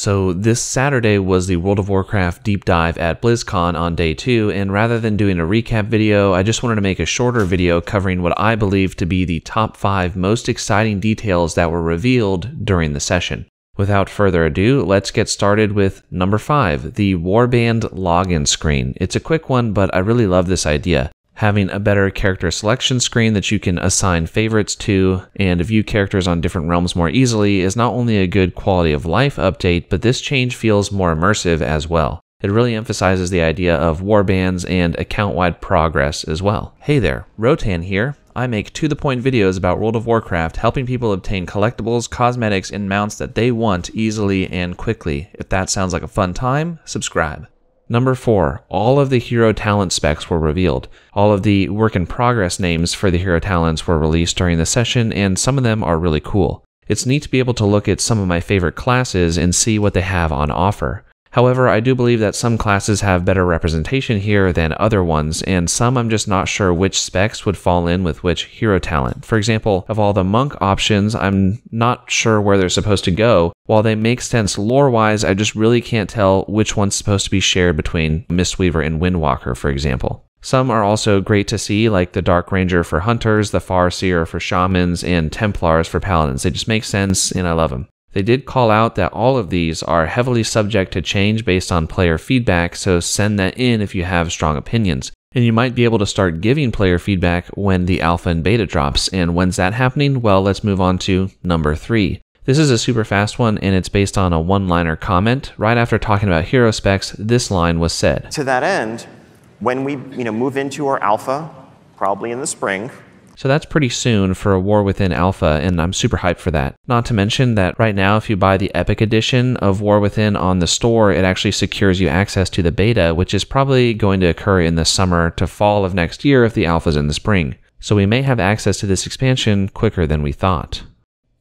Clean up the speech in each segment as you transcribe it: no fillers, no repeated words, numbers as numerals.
So this Saturday was the World of Warcraft deep dive at BlizzCon on day 2, and rather than doing a recap video, I just wanted to make a shorter video covering what I believe to be the top 5 most exciting details that were revealed during the session. Without further ado, let's get started with number 5, the Warband login screen. It's a quick one, but I really love this idea. Having a better character selection screen that you can assign favorites to and view characters on different realms more easily is not only a good quality of life update, but this change feels more immersive as well. It really emphasizes the idea of warbands and account-wide progress as well. Hey there, Rotan here. I make to-the-point videos about World of Warcraft, helping people obtain collectibles, cosmetics, and mounts that they want easily and quickly. If that sounds like a fun time, subscribe. Number 4, all of the hero talent specs were revealed. All of the work-in-progress names for the hero talents were released during the session, and some of them are really cool. It's neat to be able to look at some of my favorite classes and see what they have on offer. However, I do believe that some classes have better representation here than other ones, and some I'm just not sure which specs would fall in with which hero talent. For example, of all the monk options, I'm not sure where they're supposed to go. While they make sense lore-wise, I just really can't tell which one's supposed to be shared between Mistweaver and Windwalker, for example. Some are also great to see, like the Dark Ranger for Hunters, the Farseer for Shamans, and Templars for Paladins. They just make sense, and I love them. They did call out that all of these are heavily subject to change based on player feedback, so send that in if you have strong opinions. And you might be able to start giving player feedback when the alpha and beta drops. And when's that happening? Well, let's move on to number 3. This is a super fast one, and it's based on a one-liner comment. Right after talking about hero specs, this line was said. To that end, when we move into our alpha, probably in the spring. So that's pretty soon for a War Within Alpha, and I'm super hyped for that. Not to mention that right now, if you buy the Epic Edition of War Within on the store, it actually secures you access to the beta, which is probably going to occur in the summer to fall of next year if the alpha's in the spring. So we may have access to this expansion quicker than we thought.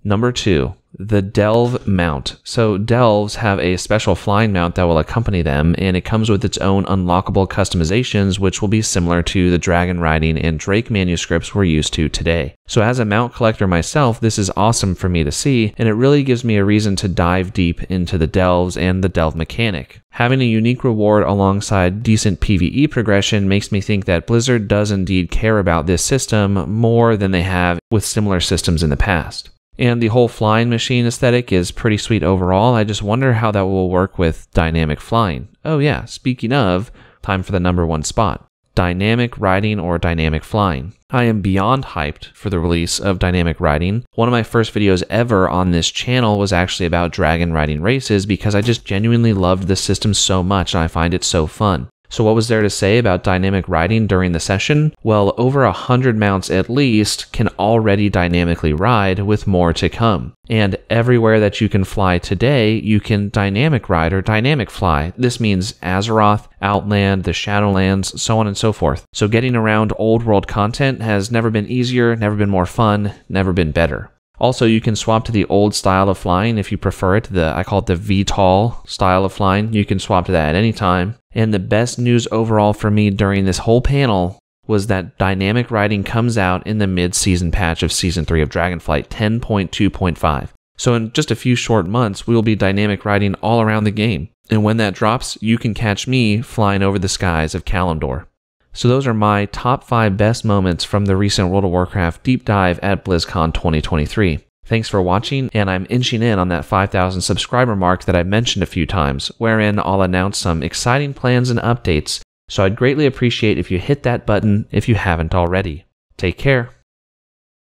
Number 2. The Delve mount. So Delves have a special flying mount that will accompany them, and it comes with its own unlockable customizations, which will be similar to the dragon riding and Drake manuscripts we're used to today. So as a mount collector myself, this is awesome for me to see, and it really gives me a reason to dive deep into the Delves and the Delve mechanic. Having a unique reward alongside decent PvE progression makes me think that Blizzard does indeed care about this system more than they have with similar systems in the past. And the whole flying machine aesthetic is pretty sweet overall. I just wonder how that will work with dynamic flying. Oh yeah, speaking of, time for the number 1 spot. Dynamic riding or dynamic flying. I am beyond hyped for the release of dynamic riding. One of my first videos ever on this channel was actually about dragon riding races because I just genuinely loved the system so much and I find it so fun. So what was there to say about dynamic riding during the session? Well, over 100 mounts at least can already dynamically ride, with more to come. And everywhere that you can fly today, you can dynamic ride or dynamic fly. This means Azeroth, Outland, the Shadowlands, so on and so forth. So getting around old world content has never been easier, never been more fun, never been better. Also, you can swap to the old style of flying if you prefer it. I call it the VTOL style of flying. You can swap to that at any time. And the best news overall for me during this whole panel was that dynamic riding comes out in the mid-season patch of Season 3 of Dragonflight 10.2.5. So in just a few short months, we will be dynamic riding all around the game. And when that drops, you can catch me flying over the skies of Kalimdor. So those are my top 5 best moments from the recent World of Warcraft deep dive at BlizzCon 2023. Thanks for watching, and I'm inching in on that 5,000 subscriber mark that I mentioned a few times, wherein I'll announce some exciting plans and updates, so I'd greatly appreciate if you hit that button if you haven't already. Take care.